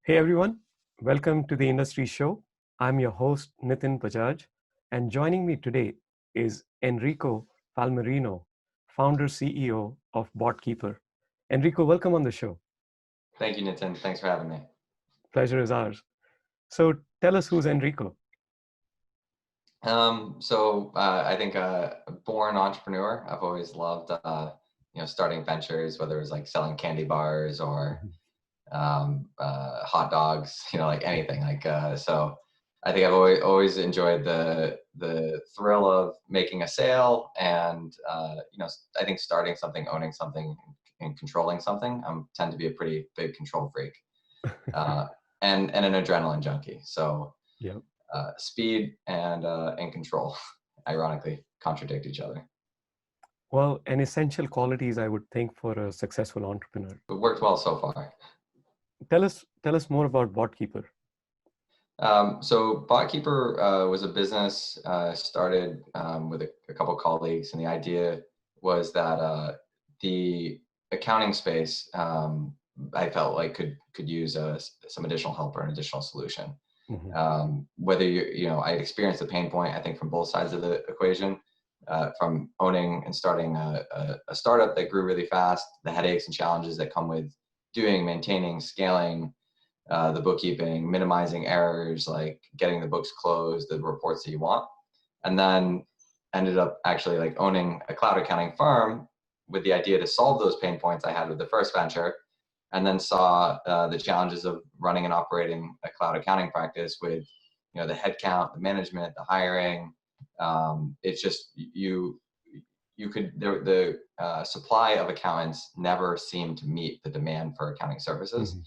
Hey everyone, welcome to the Industry Show. I'm your host Nitin Bajaj, and joining me today is Enrico Palmerino, founder CEO of Botkeeper. Enrico, welcome on the show. Thank you, Nitin. Thanks for having me. Pleasure is ours. So tell us who's Enrico. I think a born entrepreneur. I've always loved, starting ventures, whether it was like selling candy bars or hot dogs, like anything. So I think I've always enjoyed the thrill of making a sale, and I think starting something, owning something, and controlling something. I tend to be a pretty big control freak, and an adrenaline junkie. So. Yeah. Speed and control, ironically, contradict each other. Well, an essential qualities I would think for a successful entrepreneur. It worked well so far. Tell us more about Botkeeper. So Botkeeper was a business started with a couple colleagues, and the idea was that the accounting space I felt like could use some additional help or an additional solution. Whether I'd experienced the pain point, I think, from both sides of the equation, from owning and starting a startup that grew really fast, the headaches and challenges that come with maintaining, scaling the bookkeeping, minimizing errors, like getting the books closed, the reports that you want, and then ended up actually like owning a cloud accounting firm with the idea to solve those pain points I had with the first venture. And then saw the challenges of running and operating a cloud accounting practice with, the headcount, the management, the hiring. It's just the supply of accountants never seemed to meet the demand for accounting services,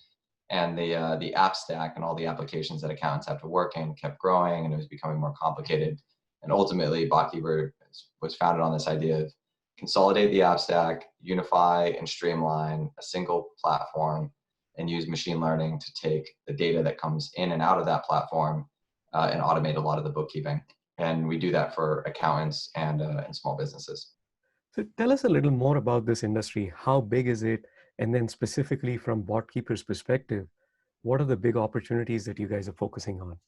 and the app stack and all the applications that accountants have to work in kept growing, and it was becoming more complicated. And ultimately, Botkeeper was founded on this idea of consolidate the app stack, unify and streamline a single platform, and use machine learning to take the data that comes in and out of that platform and automate a lot of the bookkeeping. And we do that for accountants and small businesses. So tell us a little more about this industry. How big is it? And then specifically from Botkeeper's perspective, what are the big opportunities that you guys are focusing on?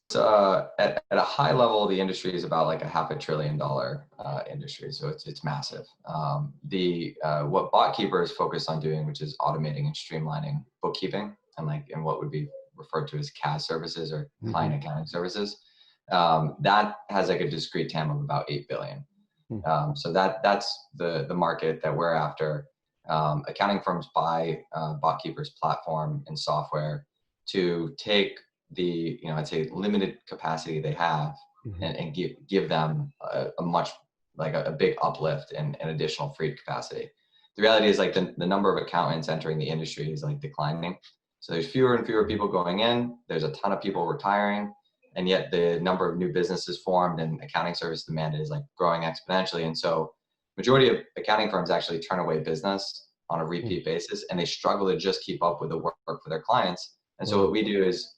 At a high level, the industry is about like a $500 billion industry, so it's massive. What Botkeeper is focused on doing, which is automating and streamlining bookkeeping, and what would be referred to as CAS services or client accounting services, that has like a discrete TAM of about 8 billion. So that's the market that we're after. Accounting firms buy Botkeeper's platform and software to take the, I'd say, limited capacity they have and give them a much, like a big uplift and additional free capacity. The reality is like the number of accountants entering the industry is like declining. So there's fewer and fewer people going in. There's a ton of people retiring, and yet the number of new businesses formed and accounting service demand is like growing exponentially. And so majority of accounting firms actually turn away business on a repeat basis, and they struggle to just keep up with the work for their clients. And so what we do is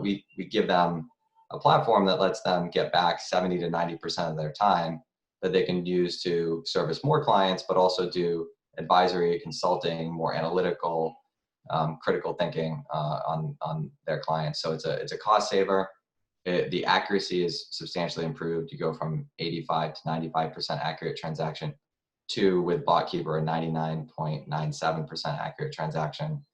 we give them a platform that lets them get back 70 to 90% of their time that they can use to service more clients, but also do advisory, consulting, more analytical, critical thinking on their clients. So it's a cost saver. The accuracy is substantially improved. You go from 85 to 95% accurate transaction to, with Botkeeper, a 99.97% accurate transaction.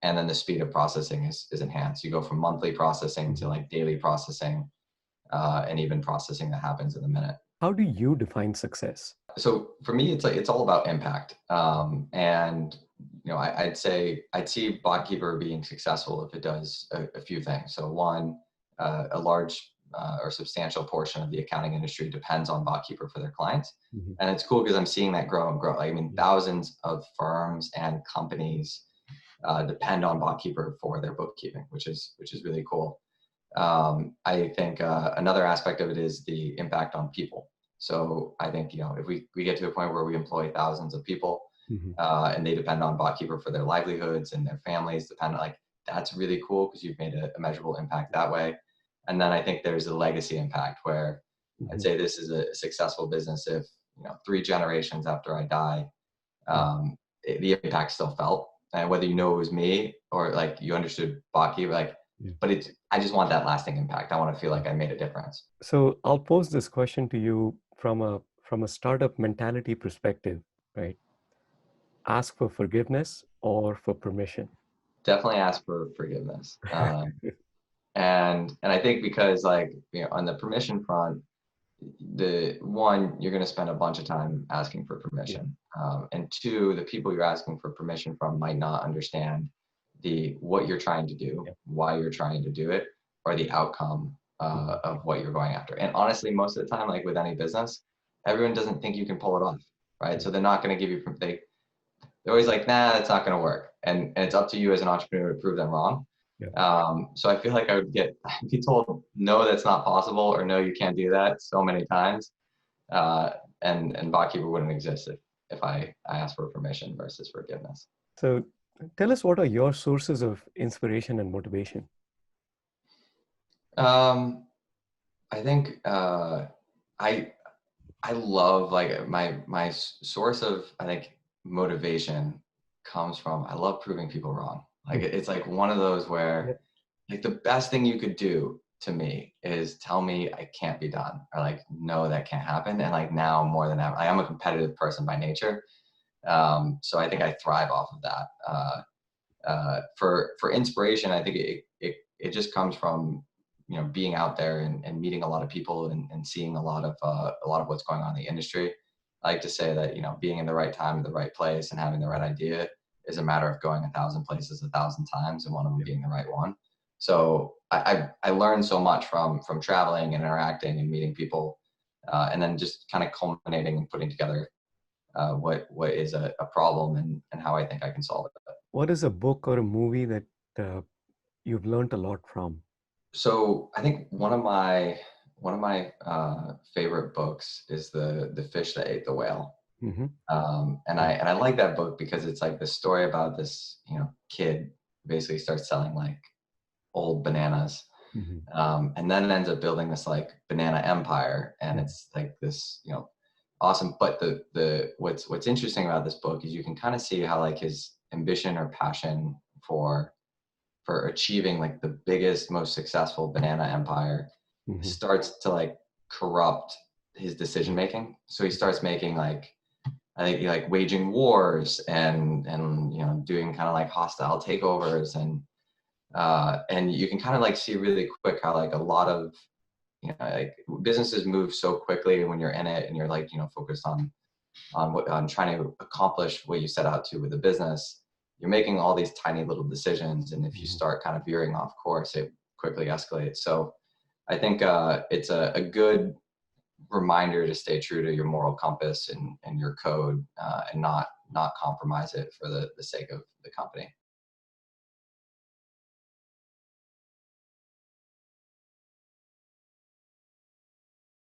And then the speed of processing is enhanced. You go from monthly processing to like daily processing, and even processing that happens in a minute. How do you define success? So for me, it's all about impact. And I'd see Botkeeper being successful if it does a few things. So one, a large or substantial portion of the accounting industry depends on Botkeeper for their clients. And it's cool because I'm seeing that grow and grow. I mean, thousands of firms and companies depend on Botkeeper for their bookkeeping, which is really cool. I think another aspect of it is the impact on people. So I think, if we get to a point where we employ thousands of people and they depend on Botkeeper for their livelihoods and their families that's really cool because you've made a measurable impact that way. And then I think there's a legacy impact where I'd say this is a successful business if, 3 generations after I die, the impact's still felt. and whether you know it was me or like you understood Botkeeper, like, Yeah. but I just want that lasting impact. I want to feel like I made a difference. So I'll pose this question to you from a startup mentality perspective, right? Ask for forgiveness or for permission. Definitely ask for forgiveness. And I think because like, on the permission front, the one, you're going to spend a bunch of time asking for Yeah. permission, and two, the people you're asking for permission from might not understand what you're trying to do, Yeah. why you're trying to do it, or the outcome of what you're going after. And honestly, most of the time, like with any business, everyone doesn't think you can pull it off, right? Yeah. So they're not going to give you, they're always like, nah, that's not going to work. And it's up to you as an entrepreneur to prove them wrong. Yeah. So I feel like I'd be told, no, that's not possible, or no, you can't do that so many times. And Botkeeper wouldn't exist if I asked for permission versus forgiveness. So tell us, what are your sources of inspiration and motivation? I think I I love, like, my source of, I think, motivation comes from, I love proving people wrong. Like, it's like one of those Yeah. where, like, the best thing you could do to me is tell me I can't be done, or like, no, that can't happen. And like now more than ever, I'm a competitive person by nature. So I think I thrive off of that. For inspiration, I think it just comes from, being out there and meeting a lot of people, and seeing a lot of what's going on in the industry. I like to say that, being in the right time in the right place and having the right idea is a matter of going 1,000 places 1,000 times, and one of them Yeah. being the right one. So I learned so much from traveling and interacting and meeting people, and then just kind of culminating and putting together what is a problem, and how I think I can solve it. What is a book or a movie that uh, you've learned a lot from? So I think one of my favorite books is the Fish That Ate the Whale. Mm-hmm. And I like that book because it's like the story about this, kid basically starts selling like old bananas, Mm-hmm. and then ends up building this like banana empire, and it's like this, awesome. But what's interesting about this book is you can kind of see how like his ambition or passion for achieving like the biggest, most successful banana empire Mm-hmm. starts to like corrupt his decision making. So he starts making like, I think, like waging wars, and doing kind of like hostile takeovers, and you can kind of like see really quick how like a lot of, like businesses move so quickly when you're in it, and you're like, focused on trying to accomplish what you set out to with the business. You're making all these tiny little decisions, and if you Mm-hmm. start kind of veering off course, it quickly escalates. So I think it's a good reminder to stay true to your moral compass and your code, and not compromise it for the sake of the company.